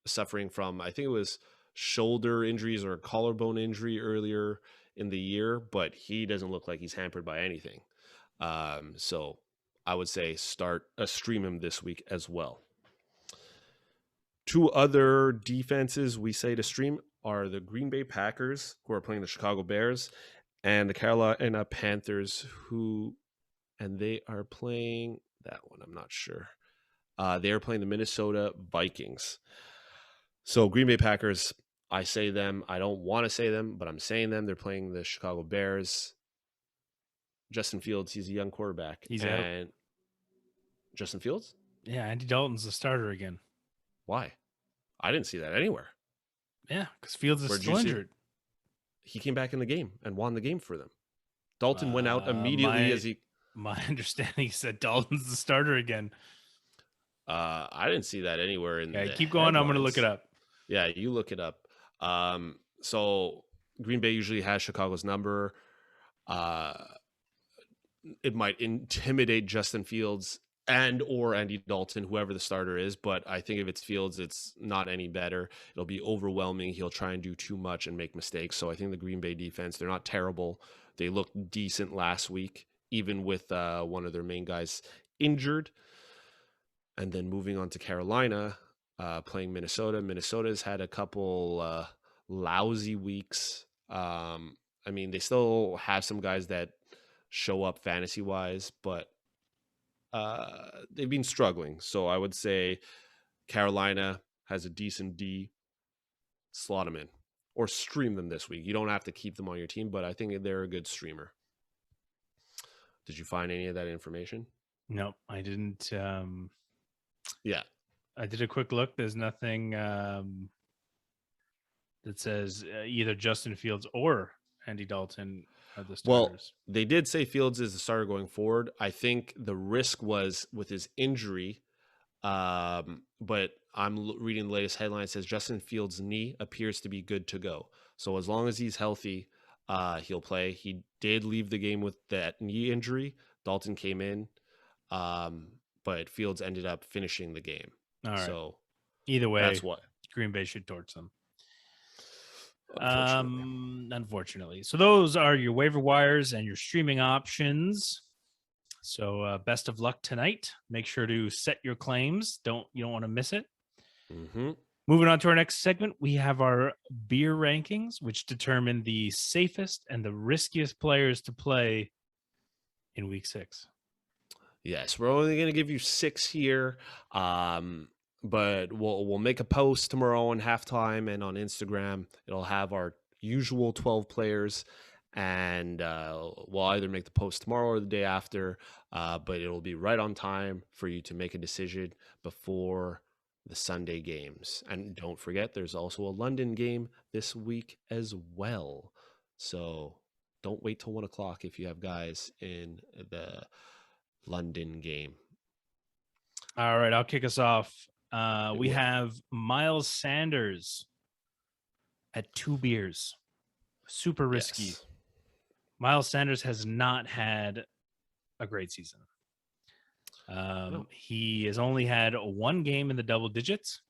suffering from, I think it was shoulder injuries or a collarbone injury earlier in the year, but he doesn't look like he's hampered by anything. So I would say stream him this week as well. Two other defenses we say to stream are the Green Bay Packers, who are playing the Chicago Bears, and the Carolina Panthers, and they are playing that one. I'm not sure. They are playing the Minnesota Vikings. So Green Bay Packers, I say them. I don't want to say them, but I'm saying them. They're playing the Chicago Bears. Justin Fields, he's a young quarterback. He's out. Justin Fields? Yeah, Andy Dalton's the starter again. Why? I didn't see that anywhere. Yeah, because Fields is still injured. He came back in the game and won the game for them. Dalton went out immediately My understanding is that Dalton's the starter again. I didn't see that anywhere in the keep going. Headlines. I'm going to look it up. Yeah, you look it up. So Green Bay usually has Chicago's number. It might intimidate Justin Fields and or Andy Dalton, whoever the starter is. But I think if it's Fields, it's not any better. It'll be overwhelming. He'll try and do too much and make mistakes. So I think the Green Bay defense, they're not terrible. They looked decent last week, even with one of their main guys injured. And then moving on to Carolina, playing Minnesota. Minnesota's had a couple lousy weeks. I mean, they still have some guys that show up fantasy-wise, but they've been struggling. So I would say Carolina has a decent D. Slot them in or stream them this week. You don't have to keep them on your team, but I think they're a good streamer. Did you find any of that information? No, I didn't. Yeah. I did a quick look. There's nothing that says either Justin Fields or Andy Dalton are the starters. Well, they did say Fields is the starter going forward. I think the risk was with his injury, but I'm reading the latest headline. It says Justin Fields' knee appears to be good to go. So as long as he's healthy, he'll play. He did leave the game with that knee injury. Dalton came in, but Fields ended up finishing the game. All right. So either way, that's what Green Bay should torch them. Unfortunately. So those are your waiver wires and your streaming options. So best of luck tonight. Make sure to set your claims. You don't want to miss it. Mm-hmm. Moving on to our next segment, we have our beer rankings, which determine the safest and the riskiest players to play in week 6. Yes, we're only going to give you 6 here, but we'll make a post tomorrow on halftime and on Instagram. It'll have our usual 12 players, and we'll either make the post tomorrow or the day after, but it'll be right on time for you to make a decision before the Sunday games. And don't forget, there's also a London game this week as well. So don't wait till 1 o'clock if you have guys in the London game. All right, I'll kick us off. We have Miles Sanders at 2 beers. super risky. Yes. Miles Sanders has not had a great season. No. He has only had one game in the double digits.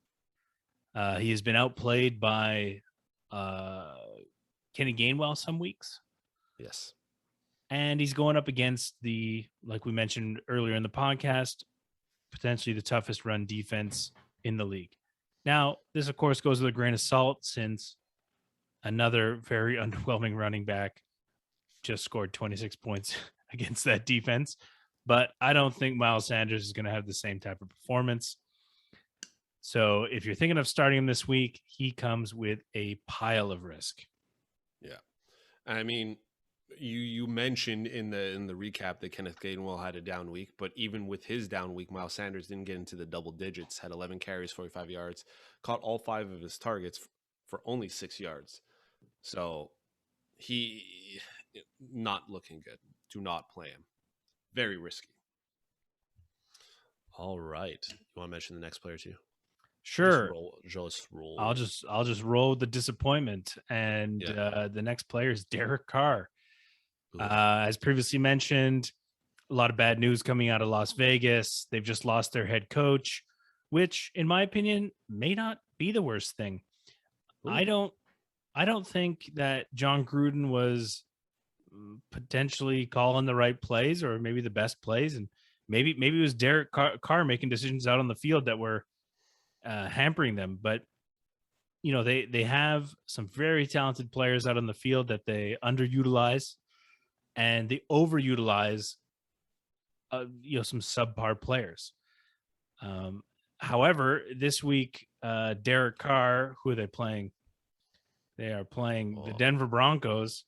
He has been outplayed by Kenny Gainwell some weeks. Yes. And he's going up against like we mentioned earlier in the podcast, potentially the toughest run defense in the league. Now, this, of course, goes with a grain of salt since another very underwhelming running back just scored 26 points against that defense. But I don't think Miles Sanders is going to have the same type of performance. So if you're thinking of starting him this week, he comes with a pile of risk. Yeah. I mean, you mentioned in the recap that Kenneth Gainwell had a down week, but even with his down week, Miles Sanders didn't get into the double digits, had 11 carries, 45 yards, caught all 5 of his targets for only 6 yards. So he not looking good. Do not play him. Very risky. All right. You want to mention the next player too? Sure. Just roll. I'll just roll the disappointment. And the next player is Derek Carr. As previously mentioned, a lot of bad news coming out of Las Vegas. They've just lost their head coach, which, in my opinion, may not be the worst thing. Ooh. I don't think that John Gruden was potentially calling the right plays or maybe the best plays, and maybe it was Derek Carr making decisions out on the field that were hampering them. But you know, they have some very talented players out on the field that they underutilize, and they overutilize some subpar players. However, this week, Derek Carr, who are they playing? They are playing the Denver Broncos.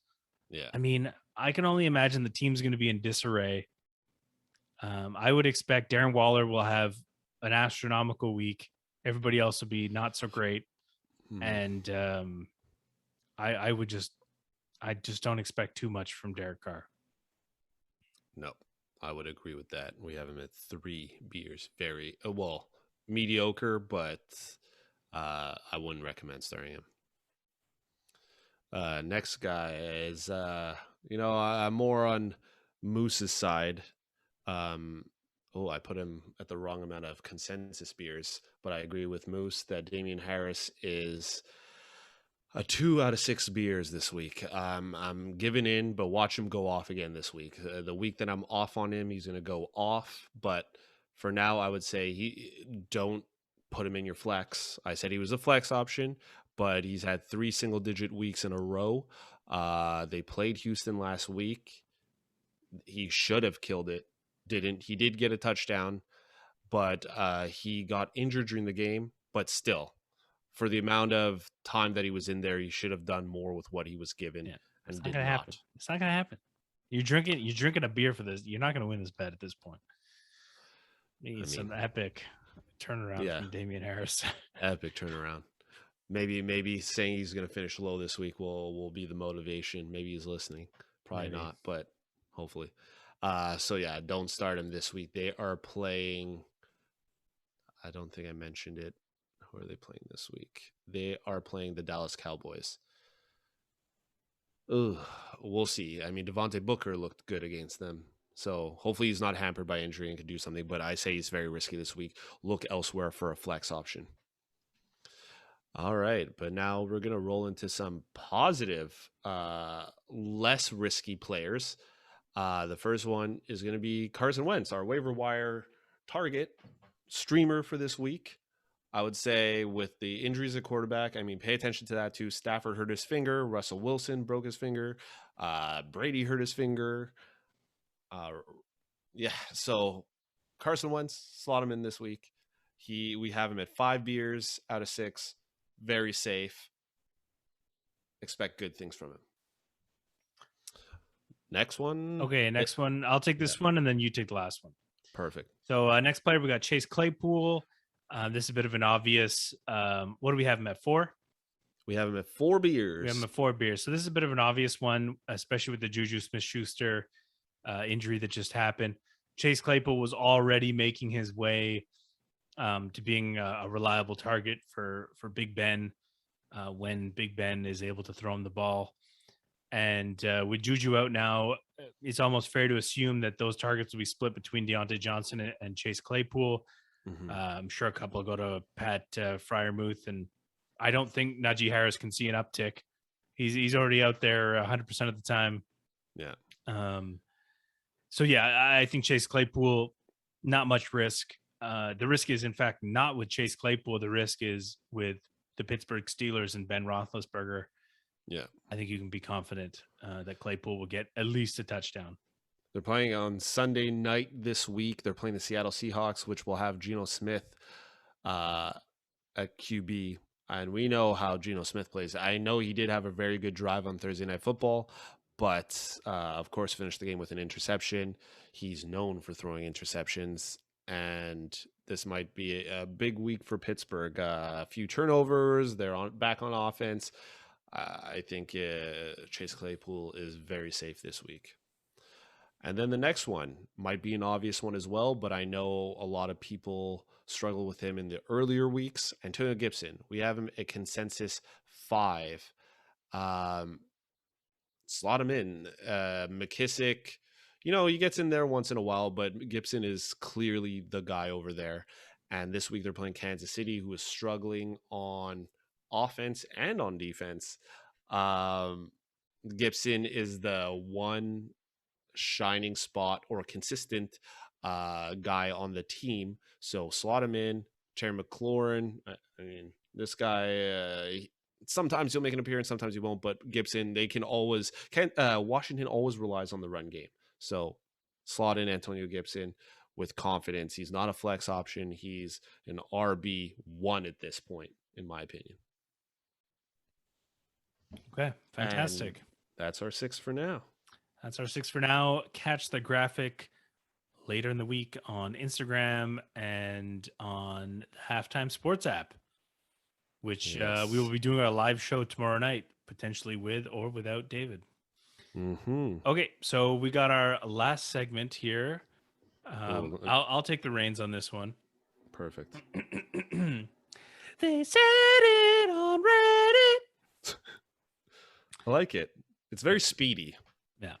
Yeah. I mean, I can only imagine the team's going to be in disarray. I would expect Darren Waller will have an astronomical week. Everybody else will be not so great. And I just don't expect too much from Derek Carr. No, I would agree with that. We have him at 3 beers. Very mediocre, but I wouldn't recommend starting him. Next guy is I'm more on Moose's side. I put him at the wrong amount of consensus beers, but I agree with Moose that Damien Harris is a 2 out of 6 beers this week. I'm giving in, but watch him go off again this week. The week that I'm off on him, he's going to go off. But for now, I would say don't put him in your flex. I said he was a flex option, but he's had 3 single-digit weeks in a row. They played Houston last week. He should have killed it. Didn't. He did get a touchdown, but he got injured during the game. But still, for the amount of time that he was in there, he should have done more with what he was given. Yeah, and did not happen. It's not gonna happen. You're drinking a beer for this. You're not gonna win this bet at this point. Some epic turnaround from Damien Harris. Epic turnaround. Maybe saying he's gonna finish low this week will be the motivation. Maybe he's listening. Probably not, but hopefully. Don't start him this week. They are playing. I don't think I mentioned it. Who are they playing this week? They are playing the Dallas Cowboys. We'll see. I mean, Devontae Booker looked good against them. So hopefully he's not hampered by injury and can do something. But I say he's very risky this week. Look elsewhere for a flex option. All right. But now we're going to roll into some positive, less risky players. The first one is going to be Carson Wentz, our waiver wire target streamer for this week. I would say with the injuries at quarterback, I mean, pay attention to that too. Stafford hurt his finger. Russell Wilson broke his finger. Brady hurt his finger. So Carson Wentz, slot him in this week. We have him at 5 beers out of 6. Very safe. Expect good things from him. Next one. Okay, next one. I'll take this one, and then you take the last one. Perfect. So next player, we got Chase Claypool. This is a bit of an obvious. What do we have him at 4? We have him at 4 beers. We have him at 4 beers. So this is a bit of an obvious one, especially with the JuJu Smith-Schuster injury that just happened. Chase Claypool was already making his way to being a reliable target for Big Ben when Big Ben is able to throw him the ball. And with JuJu out now, it's almost fair to assume that those targets will be split between Deontay Johnson and Chase Claypool. I'm sure a couple will go to Pat Freiermuth, and I don't think Najee Harris can see an uptick. He's already out there 100% of the time. Yeah. So yeah, I think Chase Claypool, not much risk. The risk is, in fact, not with Chase Claypool. The risk is with the Pittsburgh Steelers and Ben Roethlisberger. Yeah. I think you can be confident that Claypool will get at least a touchdown. They're playing on Sunday night this week. They're playing the Seattle Seahawks, which will have Geno Smith at QB. And we know how Geno Smith plays. I know he did have a very good drive on Thursday Night Football, but of course finished the game with an interception. He's known for throwing interceptions, and this might be a big week for Pittsburgh. A few turnovers. They're back on offense. I think Chase Claypool is very safe this week. And then the next one might be an obvious one as well, but I know a lot of people struggle with him in the earlier weeks. Antonio Gibson, we have him a consensus 5. Slot him in. McKissick, he gets in there once in a while, but Gibson is clearly the guy over there. And this week they're playing Kansas City, who is struggling on offense and on defense. Gibson is the one shining spot or consistent guy on the team. So slot him in. Terry McLaurin. I mean, this guy, sometimes he'll make an appearance, sometimes he won't. But Gibson, Washington always relies on the run game. So slot in Antonio Gibson with confidence. He's not a flex option. He's an RB1 at this point, in my opinion. Okay, fantastic. And that's our 6 for now. That's our 6 for now. Catch the graphic later in the week on Instagram and on the Halftime Sports app, which we will be doing our live show tomorrow night, potentially with or without David. Okay, so we got our last segment here. I'll take the reins on this one. Perfect. They said it on Reddit. I like it. It's very speedy. Yeah.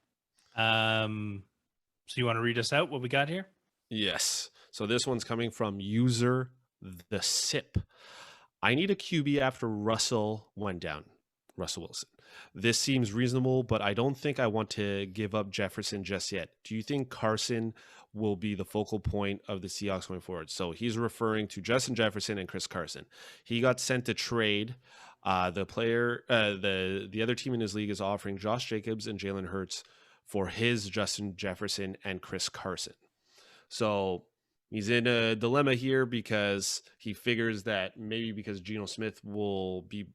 So you want to read us out what we got here? Yes. So this one's coming from user the sip. I need a QB after Russell went down. Russell Wilson. This seems reasonable, but I don't think I want to give up Jefferson just yet. Do you think Carson will be the focal point of the Seahawks going forward? So he's referring to Justin Jefferson and Chris Carson. He got sent to trade. The other team in his league is offering Josh Jacobs and Jalen Hurts for his Justin Jefferson and Chris Carson. So he's in a dilemma here because he figures that maybe because Geno Smith will be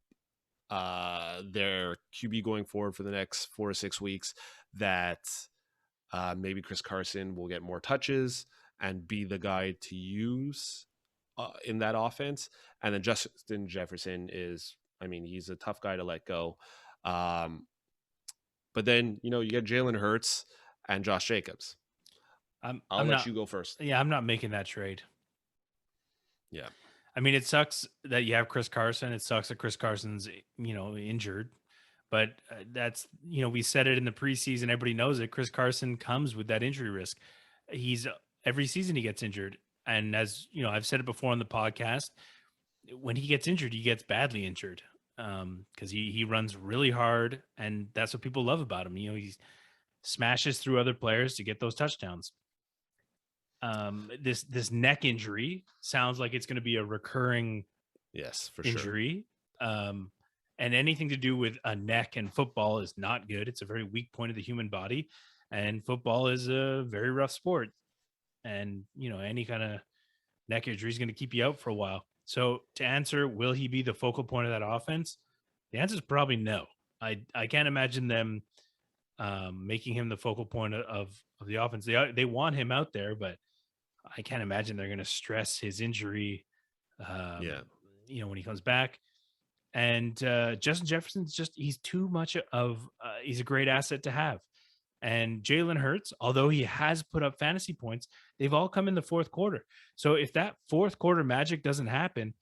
their QB going forward for the next 4 to 6 weeks, that maybe Chris Carson will get more touches and be the guy to use in that offense. And then Justin Jefferson he's a tough guy to let go. But then, you get Jalen Hurts and Josh Jacobs. I'll let you go first. Yeah, I'm not making that trade. Yeah. I mean, it sucks that you have Chris Carson. It sucks that Chris Carson's, injured. But that's, we said it in the preseason. Everybody knows it. Chris Carson comes with that injury risk. Every season he gets injured. And as, I've said it before on the podcast, when he gets injured, he gets badly injured. Because he runs really hard, and that's what people love about him. He smashes through other players to get those touchdowns. This neck injury sounds like it's going to be a recurring injury. Sure. And anything to do with a neck and football is not good. It's a very weak point of the human body, and football is a very rough sport. And any kind of neck injury is going to keep you out for a while. So to answer, will he be the focal point of that offense? The answer is probably no. I can't imagine them making him the focal point of the offense. They want him out there, but I can't imagine they're going to stress his injury. When he comes back. And Justin Jefferson's he's too much of he's a great asset to have. And Jalen Hurts, although he has put up fantasy points, they've all come in the fourth quarter. So if that fourth quarter magic doesn't happen,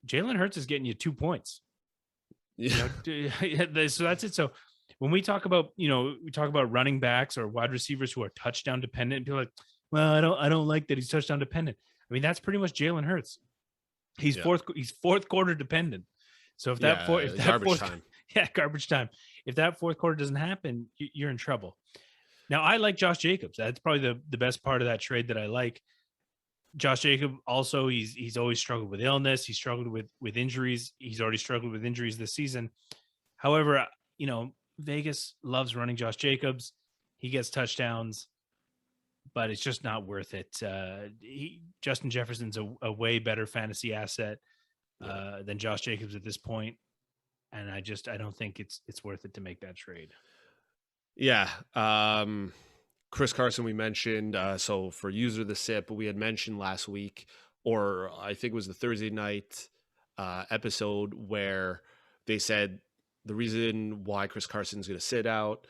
Jalen Hurts is getting you 2 points. Yeah. So that's it. So when we talk about, we talk about running backs or wide receivers who are touchdown dependent, people are like, well, I don't like that he's touchdown dependent. I mean, that's pretty much Jalen Hurts. He's Yeah. fourth quarter dependent. So if that Garbage fourth time. yeah, garbage time. If that fourth quarter doesn't happen, you're in trouble. Now, I like Josh Jacobs. That's probably the best part of that trade that I like. Josh Jacob also, he's always struggled with illness. He struggled with injuries. He's already struggled with injuries this season. However, Vegas loves running Josh Jacobs. He gets touchdowns, but it's just not worth it. Justin Jefferson's a way better fantasy asset than Josh Jacobs at this point, and I don't think it's worth it to make that trade. Yeah. Chris Carson, we mentioned. So for user the SIP, we had mentioned last week, or I think it was the Thursday night episode, where they said the reason why Chris Carson is going to sit out,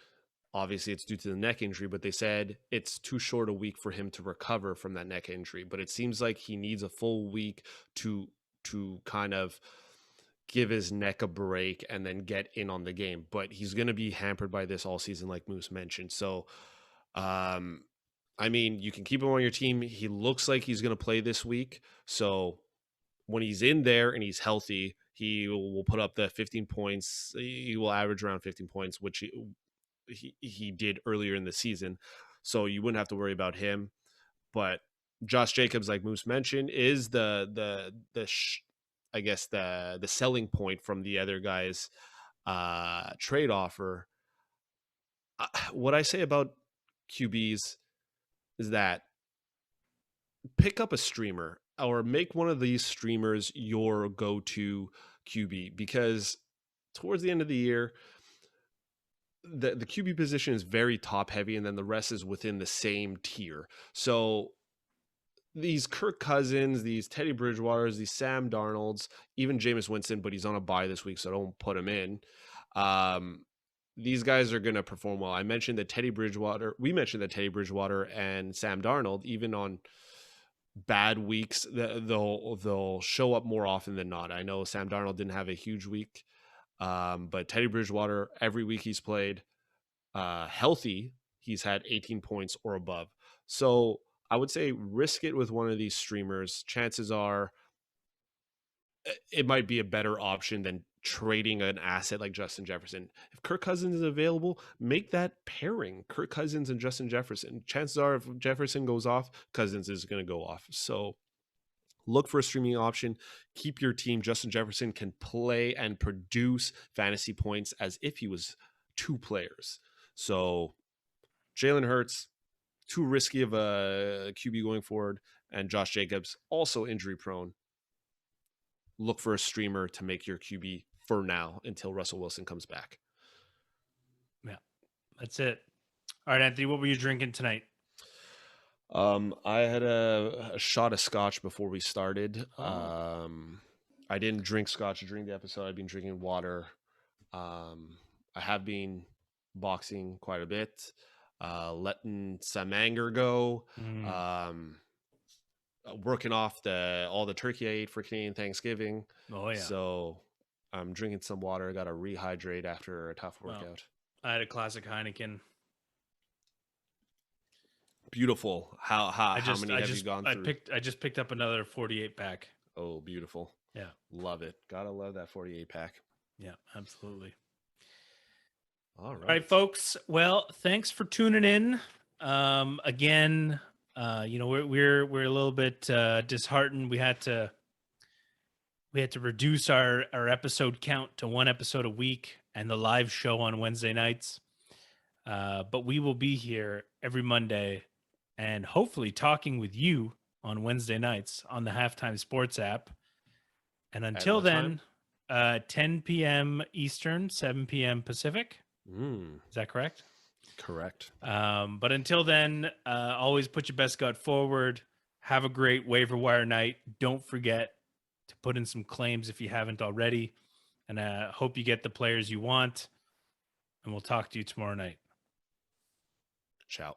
obviously it's due to the neck injury, but they said it's too short a week for him to recover from that neck injury. But it seems like he needs a full week to kind of give his neck a break and then get in on the game. But he's going to be hampered by this all season, like Moose mentioned. So, I mean, you can keep him on your team. He looks like he's going to play this week. So when he's in there and he's healthy, he will put up the 15 points. He will average around 15 points, which he did earlier in the season. So you wouldn't have to worry about him. But Josh Jacobs, like Moose mentioned, is the selling point from the other guy's trade offer. What I say about QBs is that pick up a streamer or make one of these streamers your go-to QB, because towards the end of the year, the QB position is very top heavy, and then the rest is within the same tier. So these Kirk Cousins, these Teddy Bridgewaters, these Sam Darnolds, even Jameis Winston, but he's on a bye this week, so don't put him in. These guys are going to perform well. We mentioned that Teddy Bridgewater and Sam Darnold, even on bad weeks, they'll show up more often than not. I know Sam Darnold didn't have a huge week, but Teddy Bridgewater, every week he's played healthy, he's had 18 points or above. So I would say risk it with one of these streamers. Chances are it might be a better option than trading an asset like Justin Jefferson. If Kirk Cousins is available, make that pairing, Kirk Cousins and Justin Jefferson. Chances are if Jefferson goes off, Cousins is going to go off. So look for a streaming option. Keep your team. Justin Jefferson can play and produce fantasy points as if he was two players. So Jalen Hurts, too risky of a QB going forward, and Josh Jacobs, also injury prone. Look for a streamer to make your QB for now until Russell Wilson comes back. Yeah, that's it. All right, Anthony, what were you drinking tonight? I had a shot of scotch before we started. I didn't drink scotch during the episode. I've been drinking water. I have been boxing quite a bit, letting some anger go. Working off all the turkey I ate for Canadian Thanksgiving. Oh yeah. So I'm drinking some water. Got to rehydrate after a tough workout. I had a classic Heineken. Beautiful. How many have you gone through? I just picked up another 48 pack. Oh, beautiful. Yeah. Love it. Gotta love that 48 pack. Yeah, absolutely. All right, folks. Well, thanks for tuning in. Again, we're a little bit disheartened. We had to reduce our episode count to one episode a week and the live show on Wednesday nights. But we will be here every Monday and hopefully talking with you on Wednesday nights on the Halftime Sports app. And until then, 10 p.m. Eastern, 7 p.m. Pacific. Is that correct? Correct. But until then, always put your best gut forward. Have a great waiver wire night. Don't forget to put in some claims if you haven't already. And hope you get the players you want. And we'll talk to you tomorrow night. Ciao.